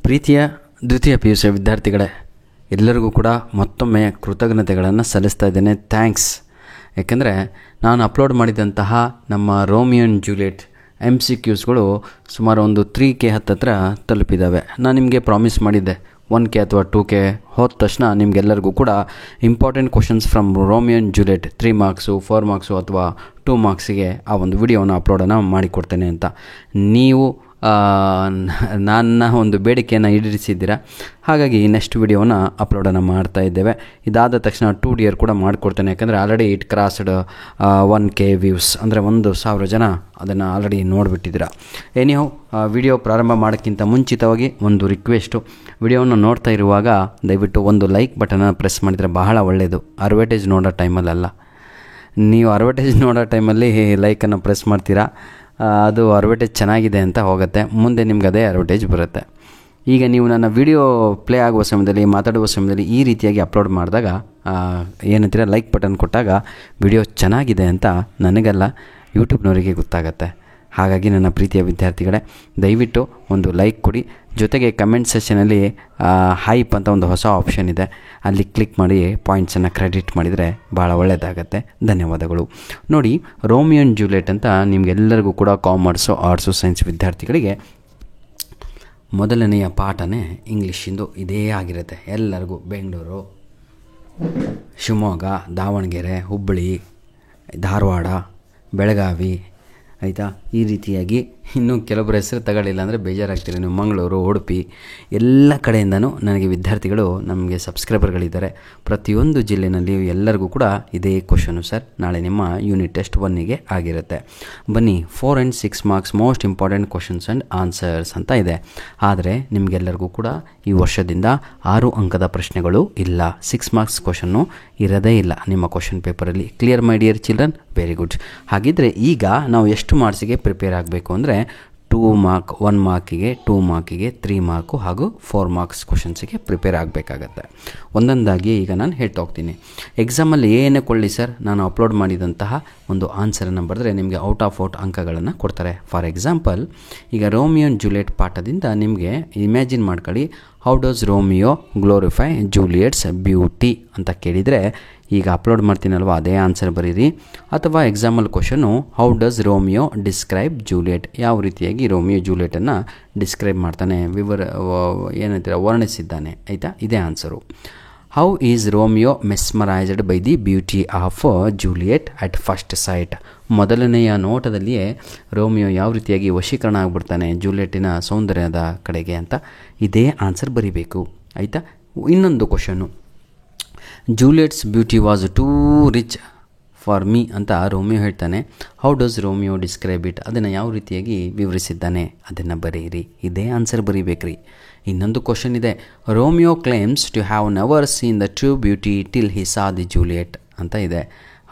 ಪ್ರೀತಿಯ ದ್ವಿತೀಯ P U C ವಿದ್ಯಾರ್ಥಿಗಳೇ, ಎಲ್ಲರಿಗೂ ಕೂಡ ಮತ್ತೊಮ್ಮೆ ಕೃತಜ್ಞತೆಗಳನ್ನು ಸಲ್ಲಿಸ್ತಾ ಇದ್ದೇನೆ. ಥ್ಯಾಂಕ್ಸ್. ಯಾಕೆಂದರೆ ನಾನು ಅಪ್ಲೋಡ್ ಮಾಡಿದಂತಹ ನಮ್ಮ ರೋಮಿಯೋ ಆ್ಯಂಡ್ ಜೂಲಿಯೆಟ್ MCQsಗಳು ಸುಮಾರು ಒಂದು 3K ಹತ್ತಿರ ತಲುಪಿದ್ದಾವೆ. ನಾನು ನಿಮಗೆ ಪ್ರಾಮಿಸ್ ಮಾಡಿದ್ದೆ 1K ಅಥವಾ 2K ಹೋದ ತಕ್ಷಣ ನಿಮಗೆಲ್ಲರಿಗೂ ಕೂಡ important questions from Romeo and Juliet 3 marks 4 marks ಅಥವಾ 2 ಮಾರ್ಕ್ಸಿಗೆ ಆ ಒಂದು ವಿಡಿಯೋನ ಅಪ್ಲೋಡನ್ನು ಮಾಡಿಕೊಡ್ತೇನೆ ಅಂತ ನೀವು ನನ್ನ ಒಂದು ಬೇಡಿಕೆಯನ್ನು ಈಡೇರಿಸಿದ್ದೀರಾ. ಹಾಗಾಗಿ ನೆಕ್ಸ್ಟ್ ವಿಡಿಯೋನ ಅಪ್ಲೋಡನ್ನು ಮಾಡ್ತಾ ಇದ್ದೇವೆ. ಇದಾದ ತಕ್ಷಣ 2DR ಕೂಡ ಮಾಡಿಕೊಡ್ತೇನೆ. ಯಾಕಂದರೆ already it crossed 1K views, ಅಂದರೆ 1,000 ಜನ ಅದನ್ನು ಆಲ್ರೆಡಿ ನೋಡಿಬಿಟ್ಟಿದ್ದೀರಾ. ಎನಿಹೌ, ವಿಡಿಯೋ ಪ್ರಾರಂಭ ಮಾಡೋಕ್ಕಿಂತ ಮುಂಚಿತವಾಗಿ ಒಂದು ರಿಕ್ವೆಸ್ಟು. ವಿಡಿಯೋವನ್ನು ನೋಡ್ತಾ ಇರುವಾಗ ದಯವಿಟ್ಟು ಒಂದು ಲೈಕ್ ಬಟನನ್ನು ಪ್ರೆಸ್ ಮಾಡಿದರೆ ಬಹಳ ಒಳ್ಳೆಯದು. ಅಡ್ವರ್ಟೈಸ್ ನೋಡೋ ಟೈಮಲ್ಲ, ನೀವು ಅಡ್ವರ್ಟೈಸ್ ನೋಡೋ ಟೈಮಲ್ಲಿ ಲೈಕನ್ನು ಪ್ರೆಸ್ ಮಾಡ್ತೀರಾ, ಅದು ಅಡ್ವರ್ಟೈಸ್ ಚೆನ್ನಾಗಿದೆ ಅಂತ ಹೋಗುತ್ತೆ, ಮುಂದೆ ನಿಮ್ಗೆ ಅದೇ ಅಡ್ವರ್ಟೈಸ್ ಬರುತ್ತೆ. ಈಗ ನೀವು ನನ್ನ ವಿಡಿಯೋ ಪ್ಲೇ ಆಗುವ ಸಮಯದಲ್ಲಿ, ಮಾತಾಡುವ ಸಮಯದಲ್ಲಿ ಈ ರೀತಿಯಾಗಿ ಅಪ್ಲೋಡ್ ಮಾಡಿದಾಗ ಏನಂತೀರ, ಲೈಕ್ ಬಟನ್ ಕೊಟ್ಟಾಗ ವಿಡಿಯೋ ಚೆನ್ನಾಗಿದೆ ಅಂತ ನನಗಲ್ಲ, ಯೂಟ್ಯೂಬ್ನವರಿಗೆ ಗೊತ್ತಾಗತ್ತೆ. ಹಾಗಾಗಿ ನನ್ನ ಪ್ರೀತಿಯ ವಿದ್ಯಾರ್ಥಿಗಳೇ, ದಯವಿಟ್ಟು ಒಂದು ಲೈಕ್ ಕೊಡಿ. ಜೊತೆಗೆ ಕಮೆಂಟ್ ಸೆಷನಲ್ಲಿ ಹೈಪ್ ಅಂತ ಒಂದು ಹೊಸ ಆಪ್ಷನ್ ಇದೆ, ಅಲ್ಲಿ ಕ್ಲಿಕ್ ಮಾಡಿ ಪಾಯಿಂಟ್ಸನ್ನು ಕ್ರೆಡಿಟ್ ಮಾಡಿದರೆ ಭಾಳ ಒಳ್ಳೆಯದಾಗತ್ತೆ. ಧನ್ಯವಾದಗಳು. ನೋಡಿ, ರೋಮಿಯೋ ಆ್ಯಂಡ್ ಜೂಲಿಯೆಟ್ ಅಂತ ನಿಮಗೆಲ್ಲರಿಗೂ ಕೂಡ ಕಾಮರ್ಸು, ಆರ್ಟ್ಸು, ಸೈನ್ಸ್ ವಿದ್ಯಾರ್ಥಿಗಳಿಗೆ ಮೊದಲನೆಯ ಪಾಠನೇ ಇಂಗ್ಲೀಷಿಂದು ಇದೇ ಆಗಿರುತ್ತೆ. ಎಲ್ಲರಿಗೂ ಬೆಂಗಳೂರು, ಶಿವಮೊಗ್ಗ, ದಾವಣಗೆರೆ, ಹುಬ್ಬಳ್ಳಿ, ಧಾರವಾಡ, ಬೆಳಗಾವಿ, ಆಯಿತಾ, ಈ ರೀತಿಯಾಗಿ ಇನ್ನೂ ಕೆಲವೊಬ್ಬರ ಹೆಸರು ತಗೊಳ್ಳಿಲ್ಲ ಅಂದರೆ ಬೇಜಾರಾಗ್ತೀರಿ. ನೀವು ಮಂಗಳೂರು, ಉಡುಪಿ, ಎಲ್ಲ ಕಡೆಯಿಂದನೂ ನನಗೆ ವಿದ್ಯಾರ್ಥಿಗಳು, ನಮಗೆ ಸಬ್ಸ್ಕ್ರೈಬರ್ಗಳಿದ್ದಾರೆ. ಪ್ರತಿಯೊಂದು ಜಿಲ್ಲೆಯಲ್ಲಿ ಎಲ್ಲರಿಗೂ ಕೂಡ ಇದೇ ಕ್ವಶನು ಸರ್, ನಾಳೆ ನಿಮ್ಮ ಯೂನಿಟ್ ಟೆಸ್ಟ್ 1ಗೆ ಆಗಿರುತ್ತೆ. ಬನ್ನಿ, 4 and 6 marks most important questions and answers ಅಂತ ಇದೆ. ಆದರೆ ನಿಮಗೆಲ್ಲರಿಗೂ ಕೂಡ ಈ ವರ್ಷದಿಂದ 6 ಅಂಕದ ಪ್ರಶ್ನೆಗಳು ಇಲ್ಲ, 6 ಮಾರ್ಕ್ಸ್ ಕ್ವಶನ್ನು ಇರೋದೇ ಇಲ್ಲ ನಿಮ್ಮ ಕ್ವಶನ್ ಪೇಪರಲ್ಲಿ. Clear my dear children? Very good. ಹಾಗಿದ್ದರೆ ಈಗ ನಾವು ಎಷ್ಟು ಮಾರ್ಕ್ಸಿಗೆ ಪ್ರಿಪೇರ್ ಆಗಬೇಕು ಅಂದರೆ 2 ಮಾರ್ಕ್, 1 ಮಾರ್ಕಿಗೆ, 2 ಮಾರ್ಕಿಗೆ, 3 ಮಾರ್ಕು ಹಾಗೂ 4 ಮಾರ್ಕ್ಸ್ ಕ್ವಶನ್ಸಿಗೆ ಪ್ರಿಪೇರ್ ಆಗಬೇಕಾಗತ್ತೆ. ಒಂದೊಂದಾಗಿ ಈಗ ನಾನು ಹೇಳ್ತಾ ಹೋಗ್ತೀನಿ. ಎಕ್ಸಾಮಲ್ಲಿ ಏನೇ ಕೊಳ್ಳಿ ಸರ್, ನಾನು ಅಪ್ಲೋಡ್ ಮಾಡಿದಂತಹ ಒಂದು ಆನ್ಸರನ್ನು ಬರೆದ್ರೆ ನಿಮಗೆ ಔಟ್ ಆಫ್ ಅಂಕಗಳನ್ನು ಕೊಡ್ತಾರೆ. ಫಾರ್ ಎಕ್ಸಾಂಪಲ್, ಈಗ ರೋಮಿಯೋ ಆ್ಯಂಡ್ ಜೂಲಿಯೆಟ್ ಪಾಠದಿಂದ ನಿಮಗೆ ಇಮ್ಯಾಜಿನ್ ಮಾಡ್ಕೊಳ್ಳಿ, how does Romeo glorify Juliet's beauty ಅಂತ ಕೇಳಿದರೆ ಈಗ ಅಪ್ಲೋಡ್ ಮಾಡ್ತೀನಲ್ವ, ಅದೇ ಆನ್ಸರ್ ಬರೀರಿ. ಅಥವಾ example question, how does Romeo describe Juliet, ಯಾವ ರೀತಿಯಾಗಿ ರೋಮಿಯೋ ಜೂಲಿಯೆಟನ್ನು ಡಿಸ್ಕ್ರೈಬ್ ಮಾಡ್ತಾನೆ, ಏನಂತೀರ, ವರ್ಣಿಸಿದ್ದಾನೆ, ಆಯಿತಾ, ಇದೇ answer. How is Romeo mesmerised by the beauty of Juliet at first sight, ಮೊದಲನೆಯ ನೋಟದಲ್ಲಿಯೇ ರೋಮಿಯೋ ಯಾವ ರೀತಿಯಾಗಿ ವಶೀಕರಣ ಆಗಿಬಿಡ್ತಾನೆ ಜೂಲಿಯೆಟ್ಟಿನ ಸೌಂದರ್ಯದ ಕಡೆಗೆ ಅಂತ ಇದೇ ಆನ್ಸರ್ ಬರೀಬೇಕು, ಆಯಿತಾ. ಇನ್ನೊಂದು question, Juliet's beauty was too rich for me ಅಂತ ರೋಮಿಯೋ ಹೇಳ್ತಾನೆ. How does Romeo describe it, ಅದನ್ನು ಯಾವ ರೀತಿಯಾಗಿ ವಿವರಿಸಿದ್ದಾನೆ ಅದನ್ನು ಬರೆಯಿರಿ, ಇದೇ ಆನ್ಸರ್ ಬರೀಬೇಕ್ರಿ. ಇನ್ನೊಂದು ಕ್ವಶನ್ ಇದೆ, Romeo claims to have never seen the true beauty till he saw the Juliet ಅಂತ ಇದೆ.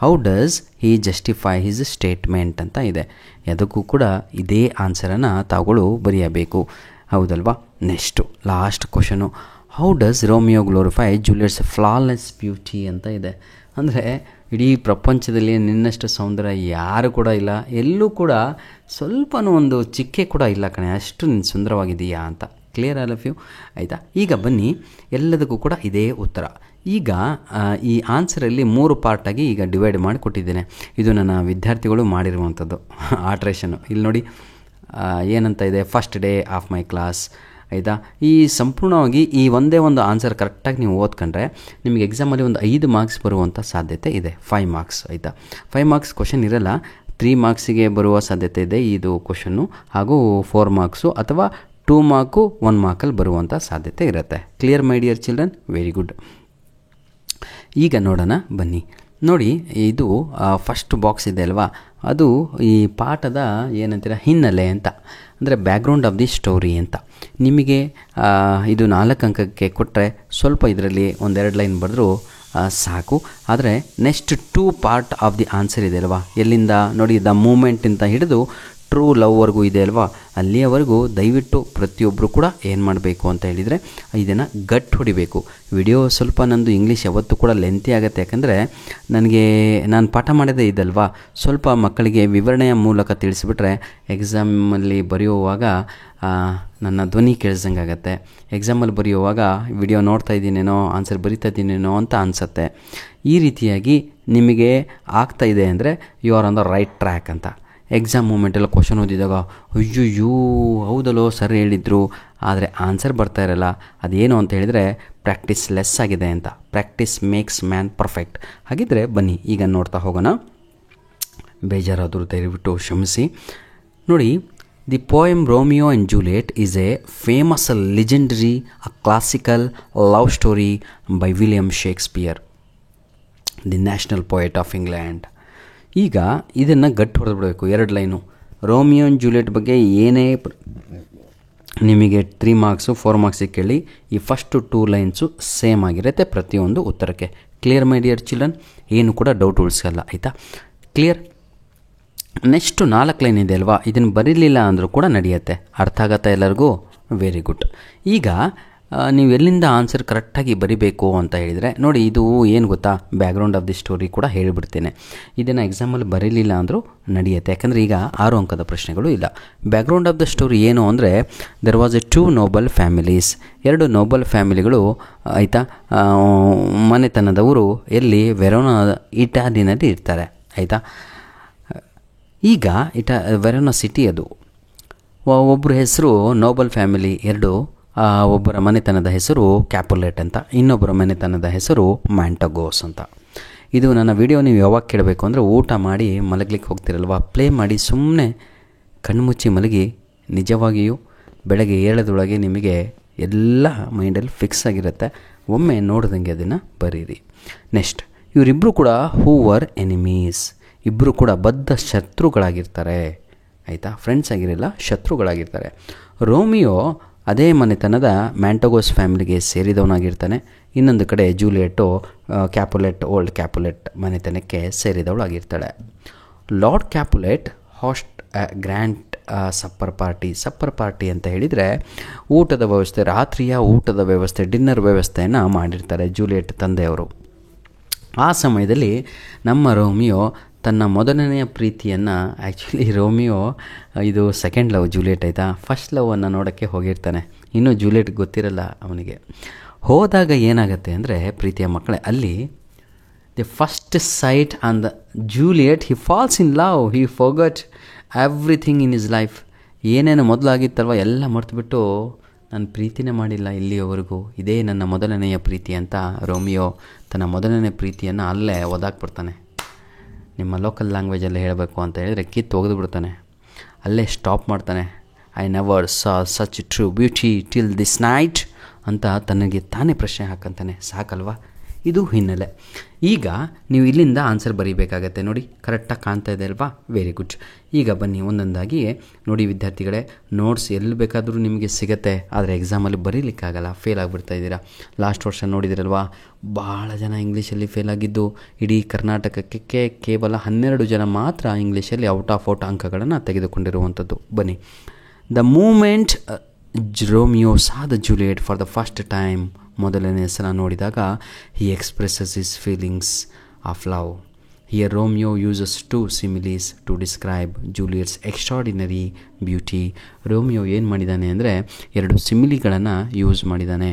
How does he justify his statement ಅಂತ ಇದೆ. ಅದಕ್ಕೂ ಕೂಡ ಇದೇ ಆನ್ಸರನ್ನು ತಾವುಗಳು ಬರೆಯಬೇಕು, ಹೌದಲ್ವಾ. Next last question, how does Romeo glorify Juliet's flawless beauty ಅಂತ ಇದೆ. ಅಂದರೆ ಇಡೀ ಪ್ರಪಂಚದಲ್ಲಿ ನಿನ್ನಷ್ಟು ಸೌಂದರ್ಯ ಯಾರು ಕೂಡ ಇಲ್ಲ, ಎಲ್ಲೂ ಕೂಡ ಸ್ವಲ್ಪನೂ ಒಂದು ಚಿಕ್ಕೆ ಕೂಡ ಇಲ್ಲ ಕಣೆ, ಅಷ್ಟು ನೀನು ಸುಂದರವಾಗಿದೆಯಾ ಅಂತ. ಕ್ಲಿಯರ್ ಆಲ್ ಆಫ್ ಯು, ಆಯಿತಾ. ಈಗ ಬನ್ನಿ, ಎಲ್ಲದಕ್ಕೂ ಕೂಡ ಇದೇ ಉತ್ತರ. ಈಗ ಈ ಆನ್ಸರಲ್ಲಿ 3 ಪಾರ್ಟಾಗಿ ಈಗ ಡಿವೈಡ್ ಮಾಡಿ ಕೊಟ್ಟಿದ್ದೇನೆ. ಇದು ನನ್ನ ವಿದ್ಯಾರ್ಥಿಗಳು ಮಾಡಿರುವಂಥದ್ದು ಆಲ್ಟ್ರೇಷನು. ಇಲ್ಲಿ ನೋಡಿ ಏನಂತ ಇದೆ, first day of my class, ಆಯಿತಾ. ಈ ಸಂಪೂರ್ಣವಾಗಿ ಈ ಒಂದೇ ಒಂದು ಆನ್ಸರ್ ಕರೆಕ್ಟಾಗಿ ನೀವು ಓದ್ಕೊಂಡ್ರೆ ನಿಮಗೆ ಎಕ್ಸಾಮಲ್ಲಿ ಒಂದು 5 ಮಾರ್ಕ್ಸ್ ಬರುವಂಥ ಸಾಧ್ಯತೆ ಇದೆ. 5 ಮಾರ್ಕ್ಸ್, ಆಯಿತಾ. 5 ಮಾರ್ಕ್ಸ್ ಕ್ವಶನ್ ಇರಲ್ಲ, 3 ಮಾರ್ಕ್ಸಿಗೆ ಬರುವ ಸಾಧ್ಯತೆ ಇದೆ ಇದು ಕ್ವಶನ್ನು, ಹಾಗೂ 4 ಮಾರ್ಕ್ಸು ಅಥವಾ 2 ಮಾರ್ಕು 1 ಮಾರ್ಕಲ್ಲಿ ಬರುವಂಥ ಸಾಧ್ಯತೆ ಇರುತ್ತೆ. Clear my dear children? Very good. ಈಗ ನೋಡೋಣ ಬನ್ನಿ. ನೋಡಿ, ಇದು ಫಸ್ಟ್ ಬಾಕ್ಸ್ ಇದೆ ಅಲ್ವಾ, ಅದು ಈ ಪಾಠದ ಏನಂತೀರ ಹಿನ್ನೆಲೆ ಅಂತ, ಅಂದರೆ ಬ್ಯಾಕ್ಗ್ರೌಂಡ್ ಆಫ್ ದಿ ಸ್ಟೋರಿ ಅಂತ. ನಿಮಗೆ ಇದು 4 ಅಂಕಕ್ಕೆ ಕೊಟ್ಟರೆ ಸ್ವಲ್ಪ ಇದರಲ್ಲಿ 1-2 ಲೈನ್ ಬರೆದ್ರೂ ಸಾಕು. ಆದರೆ next 2 part of the answer ಇದೆ ಅಲ್ವಾ, ಎಲ್ಲಿಂದ ನೋಡಿ, ದ ಮೂಮೆಂಟ್ ಅಂತ ಹಿಡಿದು ಟ್ರೂ ಲವ್ವರೆಗೂ ಇದೆ ಅಲ್ವಾ, ಅಲ್ಲಿಯವರೆಗೂ ದಯವಿಟ್ಟು ಪ್ರತಿಯೊಬ್ಬರು ಕೂಡ ಏನು ಮಾಡಬೇಕು ಅಂತ ಹೇಳಿದರೆ ಇದನ್ನು ಗಟ್ಟು ಹೊಡಿಬೇಕು. ವಿಡಿಯೋ ಸ್ವಲ್ಪ ನಂದು ಇಂಗ್ಲೀಷ್ ಯಾವತ್ತೂ ಕೂಡ ಲೆಂತಿ ಆಗುತ್ತೆ, ಯಾಕಂದರೆ ನಾನು ಪಾಠ ಮಾಡೋದೇ ಇದಲ್ವಾ, ಸ್ವಲ್ಪ ಮಕ್ಕಳಿಗೆ ವಿವರಣೆಯ ಮೂಲಕ ತಿಳಿಸಿಬಿಟ್ರೆ ಎಕ್ಸಾಮಲ್ಲಿ ಬರೆಯುವಾಗ ನನ್ನ ಧ್ವನಿ ಕೇಳಿಸ್ದಂಗೆ ಆಗುತ್ತೆ. ಎಕ್ಸಾಮಲ್ಲಿ ಬರೆಯುವಾಗ ವಿಡಿಯೋ ನೋಡ್ತಾ ಇದ್ದೀನೇನೋ, ಆನ್ಸರ್ ಬರಿತಾ ಇದ್ದೀನೇನೋ ಅಂತ ಅನಿಸುತ್ತೆ. ಈ ರೀತಿಯಾಗಿ ನಿಮಗೆ ಆಗ್ತಾ ಇದೆ ಅಂದರೆ you are on the right track ಅಂತ. ಎಕ್ಸಾಮ್ ಮೂಮೆಂಟೆಲ್ಲ ಕ್ವಶನ್ ಓದಿದಾಗ ಅಯ್ಯೋ ಹೌದಲ್ಲೋ ಸರ್ ಹೇಳಿದರು, ಆದರೆ ಆನ್ಸರ್ ಬರ್ತಾ ಇರಲ್ಲ. ಅದೇನು ಅಂತ ಹೇಳಿದರೆ ಪ್ರಾಕ್ಟೀಸ್ ಲೆಸ್ ಆಗಿದೆ ಅಂತ. Practice makes man perfect. ಹಾಗಿದ್ದರೆ ಬನ್ನಿ ಈಗ ನೋಡ್ತಾ ಹೋಗೋಣ. ಬೇಜಾರಾದರೂ ದಯವಿಟ್ಟು ಕ್ಷಮಿಸಿ. ನೋಡಿ, the poem Romeo and Juliet is A famous legendary classical love story by William Shakespeare, the national poet of England. ಈಗ ಇದನ್ನು ಗಟ್ಟು ಹೊಡೆದ್ಬಿಡಬೇಕು. 2 ಲೈನು ರೋಮಿಯೋ ಆ್ಯಂಡ್ ಜೂಲಿಯಟ್ ಬಗ್ಗೆ ಏನೇ ನಿಮಗೆ 3 ಮಾರ್ಕ್ಸು 4 ಮಾರ್ಕ್ಸಿಗೆ ಕೇಳಿ, ಈ ಫಸ್ಟು 2 ಲೈನ್ಸು ಸೇಮ್ ಆಗಿರುತ್ತೆ ಪ್ರತಿಯೊಂದು ಉತ್ತರಕ್ಕೆ. Clear my dear children? ಏನು ಕೂಡ ಡೌಟ್ ಉಳಿಸಲ್ಲ, ಆಯಿತಾ? ಕ್ಲಿಯರ್? ನೆಕ್ಸ್ಟು 4 ಲೈನ್ ಇದೆ ಅಲ್ವಾ, ಇದನ್ನು ಬರೀಲಿಲ್ಲ ಅಂದರೂ ಕೂಡ ನಡೆಯುತ್ತೆ. ಅರ್ಥ ಆಗತ್ತಾ ಎಲ್ಲರಿಗೂ? Very good. ಈಗ ನೀವು ಎಲ್ಲಿಂದ ಆನ್ಸರ್ ಕರೆಕ್ಟಾಗಿ ಬರಿಬೇಕು ಅಂತ ಹೇಳಿದರೆ ನೋಡಿ, ಇದು ಏನು ಗೊತ್ತಾ, ಬ್ಯಾಕ್ಗ್ರೌಂಡ್ ಆಫ್ ದಿ ಸ್ಟೋರಿ ಕೂಡ ಹೇಳಿಬಿಡ್ತೇನೆ. ಇದನ್ನು ಎಕ್ಸಾಮಲ್ಲಿ ಬರೀಲಿಲ್ಲ ಅಂದರೂ ನಡೆಯುತ್ತೆ, ಯಾಕಂದರೆ ಈಗ 6 ಅಂಕದ ಪ್ರಶ್ನೆಗಳು ಇಲ್ಲ. ಬ್ಯಾಕ್ಗ್ರೌಂಡ್ ಆಫ್ ದ ಸ್ಟೋರಿ ಏನು ಅಂದರೆ, there was a 2 noble families. 2 noble ಫ್ಯಾಮಿಲಿಗಳು, ಆಯಿತಾ, ಮನೆತನದವರು ಎಲ್ಲಿ ವೆರೋನಾ ಇಟಾಲಿನಲ್ಲಿ ಇರ್ತಾರೆ, ಆಯಿತಾ. ಈಗ ವೆರೋನಾ ಸಿಟಿ ಅದು. ಒಬ್ಬರ ಹೆಸರು ನೋಬಲ್ ಫ್ಯಾಮಿಲಿ 2, ಒಬ್ಬರ ಮನೆತನದ ಹೆಸರು ಕ್ಯಾಪುಲೆಟ್ ಅಂತ, ಇನ್ನೊಬ್ಬರ ಮನೆತನದ ಹೆಸರು ಮ್ಯಾಂಟಗೋಸ್ ಅಂತ. ಇದು ನನ್ನ ವಿಡಿಯೋ ನೀವು ಯಾವಾಗ ಕೇಳಬೇಕು ಅಂದರೆ ಊಟ ಮಾಡಿ ಮಲಗಲಿಕ್ಕೆ ಹೋಗ್ತಿರಲ್ವ, ಪ್ಲೇ ಮಾಡಿ ಸುಮ್ಮನೆ ಕಣ್ಮುಚ್ಚಿ ಮಲಗಿ. ನಿಜವಾಗಿಯೂ ಬೆಳಗ್ಗೆ ಏಳದೊಳಗೆ ನಿಮಗೆ ಎಲ್ಲ ಮೈಂಡಲ್ಲಿ ಫಿಕ್ಸ್ ಆಗಿರುತ್ತೆ. ಒಮ್ಮೆ ನೋಡ್ದಂಗೆ ಅದನ್ನು ಬರೀರಿ. ನೆಕ್ಸ್ಟ್, ಇವರಿಬ್ಬರು ಕೂಡ ಹೂ ವರ್ ಎನಿಮೀಸ್. ಇಬ್ಬರು ಕೂಡ ಬದ್ಧ ಶತ್ರುಗಳಾಗಿರ್ತಾರೆ, ಆಯಿತಾ. ಫ್ರೆಂಡ್ಸ್ ಆಗಿರಲ್ಲ, ಶತ್ರುಗಳಾಗಿರ್ತಾರೆ. ರೋಮಿಯೋ ಅದೇ ಮನೆತನದ ಮ್ಯಾಂಟಗೋಸ್ ಫ್ಯಾಮಿಲಿಗೆ ಸೇರಿದವನಾಗಿರ್ತಾನೆ. ಇನ್ನೊಂದು ಕಡೆ ಜೂಲಿಯೆಟ್ಟು ಓಲ್ಡ್ ಕ್ಯಾಪುಲೆಟ್ ಮನೆತನಕ್ಕೆ ಸೇರಿದವಳಾಗಿರ್ತಾಳೆ. Lord Capulet host grand supper party ಅಂತ ಹೇಳಿದರೆ ಊಟದ ವ್ಯವಸ್ಥೆ, ರಾತ್ರಿಯ ಊಟದ ವ್ಯವಸ್ಥೆ, ಡಿನ್ನರ್ ವ್ಯವಸ್ಥೆಯನ್ನು ಮಾಡಿರ್ತಾರೆ ಜೂಲಿಯೆಟ್ ತಂದೆಯವರು. ಆ ಸಮಯದಲ್ಲಿ ನಮ್ಮ ರೋಮಿಯೋ ತನ್ನ ಮೊದಲನೆಯ ಪ್ರೀತಿಯನ್ನು, ಆ್ಯಕ್ಚುಲಿ ರೋಮಿಯೋ ಇದು ಸೆಕೆಂಡ್ ಲವ್ ಜೂಲಿಯೆಟ್, ಆಯಿತಾ. ಫಸ್ಟ್ ಲವನ್ನು ನೋಡೋಕ್ಕೆ ಹೋಗಿರ್ತಾನೆ, ಇನ್ನೂ ಜೂಲಿಯೆಟ್ ಗೊತ್ತಿರಲ್ಲ ಅವನಿಗೆ. ಹೋದಾಗ ಏನಾಗುತ್ತೆ ಅಂದರೆ ಪ್ರೀತಿಯ ಮಕ್ಕಳೇ, ಅಲ್ಲಿ the first sight on the Juliet he falls in love, he forgot everything in his life. ಏನೇನು ಮೊದಲಾಗಿತ್ತಲ್ವ ಎಲ್ಲ ಮರೆತುಬಿಟ್ಟು ನಾನು ಪ್ರೀತಿನೇ ಮಾಡಿಲ್ಲ ಇಲ್ಲಿಯವರೆಗೂ, ಇದೇ ನನ್ನ ಮೊದಲನೆಯ ಪ್ರೀತಿ ಅಂತ ರೋಮಿಯೋ ತನ್ನ ಮೊದಲನೇ ಪ್ರೀತಿಯನ್ನು ಅಲ್ಲೇ ಒದಾಕ್ಬಿಡ್ತಾನೆ. ನಿಮ್ಮ ಲೋಕಲ್ ಲ್ಯಾಂಗ್ವೇಜಲ್ಲಿ ಹೇಳಬೇಕು ಅಂತ ಹೇಳಿದರೆ ಕಿತ್ತು ಒಗೆದು ಬಿಡ್ತಾನೆ, ಅಲ್ಲೇ ಸ್ಟಾಪ್ ಮಾಡ್ತಾನೆ. I never saw such true beauty till this night ಅಂತ ತನಗೆ ತಾನೇ ಪ್ರಶ್ನೆ ಹಾಕಂತಾನೆ. ಸಾಕಲ್ವಾ? ಇದು ಹಿನ್ನೆಲೆ. ಈಗ ನೀವು ಇಲ್ಲಿಂದ ಆನ್ಸರ್ ಬರೀಬೇಕಾಗತ್ತೆ. ನೋಡಿ, ಕರೆಕ್ಟಾಗಿ ಕಾಣ್ತಾ ಇದೆ ಅಲ್ವಾ? Very good. ಈಗ ಬನ್ನಿ ಒಂದೊಂದಾಗಿ ನೋಡಿ ವಿದ್ಯಾರ್ಥಿಗಳೇ, ನೋಟ್ಸ್ ಎಲ್ಲಿ ಬೇಕಾದರೂ ನಿಮಗೆ ಸಿಗುತ್ತೆ, ಆದರೆ ಎಕ್ಸಾಮಲ್ಲಿ ಬರೀಲಿಕ್ಕಾಗಲ್ಲ, ಫೇಲ್ ಆಗಿಬಿಡ್ತಾ ಇದ್ದೀರಾ. ಲಾಸ್ಟ್ ವರ್ಷ ನೋಡಿದಿರಲ್ವಾ, ಭಾಳ ಜನ ಇಂಗ್ಲೀಷಲ್ಲಿ ಫೇಲ್ ಆಗಿದ್ದು. ಇಡೀ ಕರ್ನಾಟಕಕ್ಕೆ ಕೇವಲ 12 ಜನ ಮಾತ್ರ ಇಂಗ್ಲೀಷಲ್ಲಿ ಔಟ್ ಆಫ್ ಅಂಕಗಳನ್ನು ತೆಗೆದುಕೊಂಡಿರುವಂಥದ್ದು. ಬನ್ನಿ, the moment Romeo saw the Juliet for the first time, ಮೊದಲನೇ ಸಲ ನೋಡಿದಾಗ he expresses his feelings of love. Here Romeo uses 2 similes to describe Juliet's extraordinary beauty. Romeo ಏನು ಮಾಡಿದ್ದಾನೆ ಅಂದರೆ 2 ಸಿಮಿಲಿಗಳನ್ನು ಯೂಸ್ ಮಾಡಿದ್ದಾನೆ,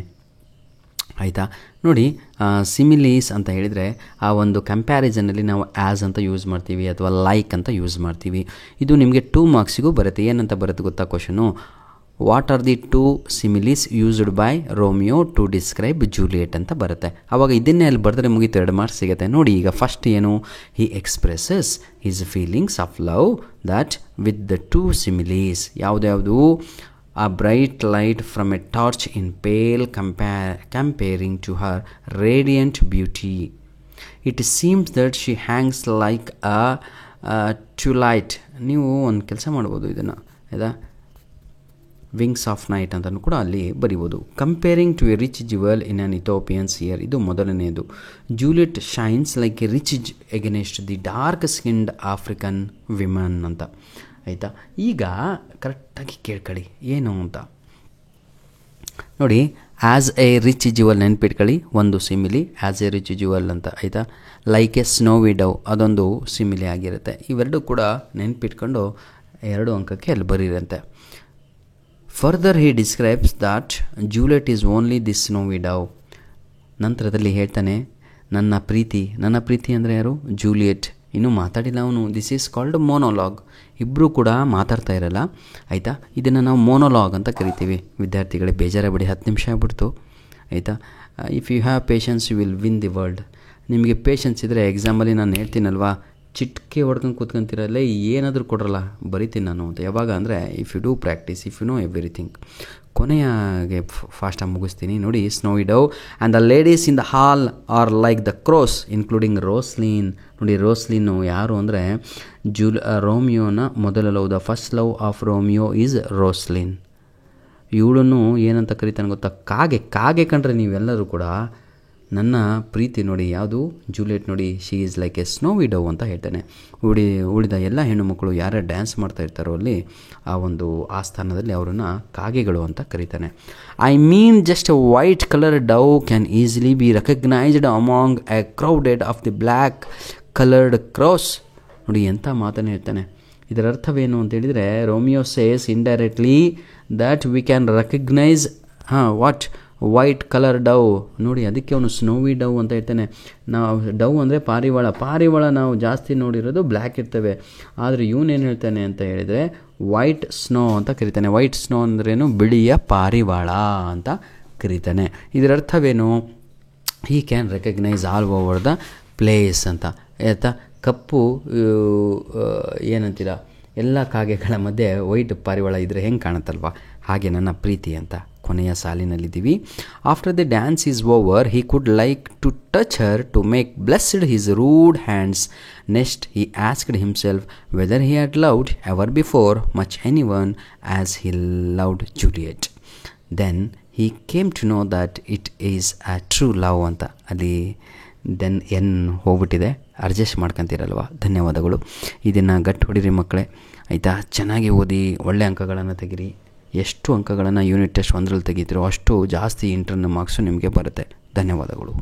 ಆಯಿತಾ. ನೋಡಿ, ಸಿಮಿಲೀಸ್ ಅಂತ ಹೇಳಿದರೆ ಆ ಒಂದು ಕಂಪ್ಯಾರಿಸನಲ್ಲಿ ನಾವು ಆ್ಯಸ್ ಅಂತ ಯೂಸ್ ಮಾಡ್ತೀವಿ ಅಥವಾ ಲೈಕ್ ಅಂತ ಯೂಸ್ ಮಾಡ್ತೀವಿ. ಇದು ನಿಮಗೆ 2 ಮಾರ್ಕ್ಸಿಗೂ ಬರುತ್ತೆ. ಏನಂತ ಬರುತ್ತೆ ಗೊತ್ತಾ question? What are the 2 similes used by Romeo to describe Juliet ಅಂತ ಬರುತ್ತೆ. ಆವಾಗ ಇದನ್ನೇ ಅಲ್ಲಿ ಬರೆದ್ರೆ ಮುಗೀತು, 2 ಮಾರ್ಕ್ಸ್ ಸಿಗುತ್ತೆ. ನೋಡಿ, ಈಗ ಫಸ್ಟ್ ಏನು, he expresses his feelings of love that with the 2 similes. ಯಾವುದ್ಯಾವುದು? a bright light from a torch in pale comparing to her radiant beauty. It seems that she hangs like a twilight. ನೀವು ಒಂದು ಕೆಲಸ ಮಾಡ್ಬೋದು, ಇದನ್ನು ಆಯಿತಾ, wings of night ಅಂತಲೂ ಕೂಡ ಅಲ್ಲಿ ಬರಿಬೋದು. Comparing to a rich jewel in an Ethiopian's ear, ಇದು ಮೊದಲನೆಯದು. Juliet shines like a rich against the dark skinned African women ಅಂತ. ಆಯಿತಾ. ಈಗ ಕರೆಕ್ಟಾಗಿ ಕೇಳ್ಕೊಳ್ಳಿ ಏನು ಅಂತ ನೋಡಿ. ಆ್ಯಸ್ ಎ ರಿಚ್ ಜ್ಯುವೆಲ್ ನೆನ್ಪಿಟ್ಕೊಳ್ಳಿ, ಒಂದು simile as A rich jewel ಅಂತ ಆಯಿತಾ. ಲೈಕ್ ಎ ಸ್ನೋವಿ ಡವ್ ಅದೊಂದು ಸಿಮಿಲಿ ಆಗಿರುತ್ತೆ. ಇವೆರಡು ಕೂಡ ನೆನ್ಪಿಟ್ಕೊಂಡು 2 ಅಂಕಕ್ಕೆ ಅಲ್ಲಿ ಬರೀರಂತೆ. Further he describes that Juliet is only this snowy dove. ನಂತರದಲ್ಲಿ ಹೇಳ್ತಾನೆ ನನ್ನ ಪ್ರೀತಿ ಅಂದರೆ ಯಾರು? ಜೂಲಿಯಟ್. ಇನ್ನೂ ಮಾತಾಡಿಲ್ಲ ಅವನು. This is called monologue. ಇಬ್ಬರೂ ಕೂಡ ಮಾತಾಡ್ತಾ ಇರಲ್ಲ ಆಯಿತಾ. ಇದನ್ನು ನಾವು ಮೋನೋಲಾಗ್ ಅಂತ ಕರಿತೀವಿ. ವಿದ್ಯಾರ್ಥಿಗಳೇ ಬೇಜಾರಾಗಬೇಡಿ, 10 ನಿಮಿಷ ಆಗ್ಬಿಡ್ತು ಆಯಿತಾ. If you have patience you will win the world. ನಿಮಗೆ ಪೇಷನ್ಸ್ ಇದ್ದರೆ ಎಕ್ಸಾಮಲ್ಲಿ ನಾನು ಹೇಳ್ತೀನಲ್ವಾ, ಚಿಟ್ಕೆ ಹೊಡ್ಕೊಂಡು ಕೂತ್ಕೊಂತಿರಲ್ಲ, ಏನಾದರೂ ಕೊಡ್ರಲ್ಲ ಬರಿತೀನಿ ನಾನು ಅಂತ. ಯಾವಾಗ ಅಂದರೆ if you do practice, if you know everything. ಕೊನೆಯಾಗೆ ಫಾಸ್ಟಾಗಿ ಮುಗಿಸ್ತೀನಿ ನೋಡಿ. Snowy dove and the ladies in the hall are like the crows including Rosaline. ನೋಡಿ ರೋಸ್ಲಿನ್ನು ಯಾರು ಅಂದರೆ ರೋಮಿಯೋನ ಮೊದಲ love, the first love of Romeo is Rosaline. ಇವಳನ್ನು ಏನಂತ ಕರೀತಾನೆ ಗೊತ್ತಾ? ಕಾಗೆ ಕಂಡ್ರೆ ನೀವೆಲ್ಲರೂ ಕೂಡ. ನನ್ನ ಪ್ರೀತಿ ನೋಡಿ ಯಾವುದು? ಜೂಲಿಯಟ್ ನೋಡಿ, ಶಿ ಈಸ್ ಲೈಕ್ ಎ ಸ್ನೋವಿ ಡವ್ ಅಂತ ಹೇಳ್ತಾನೆ. ಉಳಿದ ಎಲ್ಲ ಹೆಣ್ಣು ಮಕ್ಕಳು ಯಾರ್ಯಾರು ಡ್ಯಾನ್ಸ್ ಮಾಡ್ತಾ ಇರ್ತಾರೋ ಅಲ್ಲಿ ಆ ಸ್ಥಾನದಲ್ಲಿ ಅವರನ್ನು ಕಾಗೆಗಳು ಅಂತ ಕರೀತಾನೆ. I mean just a white colour dove can easily be recognised among a crowded of the black coloured crows. ನೋಡಿ ಎಂಥ ಮಾತನ್ನು ಹೇಳ್ತಾನೆ. ಇದರ ಅರ್ಥವೇನು ಅಂತೇಳಿದರೆ, Romeo says indirectly that we can recognise what white colour dove. ನೋಡಿ ಅದಕ್ಕೆ ಅವನು ಸ್ನೋವಿ ಡವ್ ಅಂತ ಹೇಳ್ತಾನೆ. ನಾವು ಡವ್ ಅಂದರೆ ಪಾರಿವಾಳ ನಾವು ಜಾಸ್ತಿ ನೋಡಿರೋದು ಬ್ಲ್ಯಾಕ್ ಇರ್ತವೆ. ಆದರೆ ಇವನೇನು ಹೇಳ್ತಾನೆ ಅಂತ ಹೇಳಿದರೆ ವೈಟ್ ಸ್ನೋ ಅಂತ ಕರೀತಾನೆ. ವೈಟ್ ಸ್ನೋ ಅಂದ್ರೇನು? ಬಿಳಿಯ ಪಾರಿವಾಳ ಅಂತ ಕರೀತಾನೆ. ಇದರ ಅರ್ಥವೇನು? He can recognise all over the place ಅಂತ ಆಯಿತಾ. ಕಪ್ಪು ಏನಂತೀರ, ಎಲ್ಲ ಕಾಗೆಗಳ ಮಧ್ಯೆ ವೈಟ್ ಪಾರಿವಾಳ ಇದ್ದರೆ ಹೆಂಗೆ ಕಾಣುತ್ತಲ್ವ, ಹಾಗೆ ನನ್ನ ಪ್ರೀತಿ ಅಂತ. ಕೊನೆಯ ಸಾಲಿನಲ್ಲಿದ್ದೀವಿ. After the dance is over he could like to touch her to make blessed his rude hands. Next he asked himself whether he had loved ever before much any one as he loved Juliet. Then he came to know that it is a true love ಅಂತ. ಅಲ್ಲಿ ಹೋಗ್ಬಿಟ್ಟಿದೆ, adjust ಮಾಡ್ಕೊತೀರಲ್ವ. ಧನ್ಯವಾದಗಳು. ಇದನ್ನು ಗಟ್ಟಿ ಹೊಡಿರಿ ಮಕ್ಕಳೇ ಆಯಿತಾ. ಚೆನ್ನಾಗಿ ಓದಿ, ಒಳ್ಳೆ ಅಂಕಗಳನ್ನು ತೆಗಿರಿ. ಎಷ್ಟು ಅಂಕಗಳನ್ನು ಯೂನಿಟ್ ಟೆಸ್ಟ್ 1ರಲ್ಲಿ ತೆಗಿತೀರೋ ಅಷ್ಟು ಜಾಸ್ತಿ ಇಂಟರ್ನಲ್ ಮಾರ್ಕ್ಸು ನಿಮಗೆ ಬರುತ್ತೆ. ಧನ್ಯವಾದಗಳು.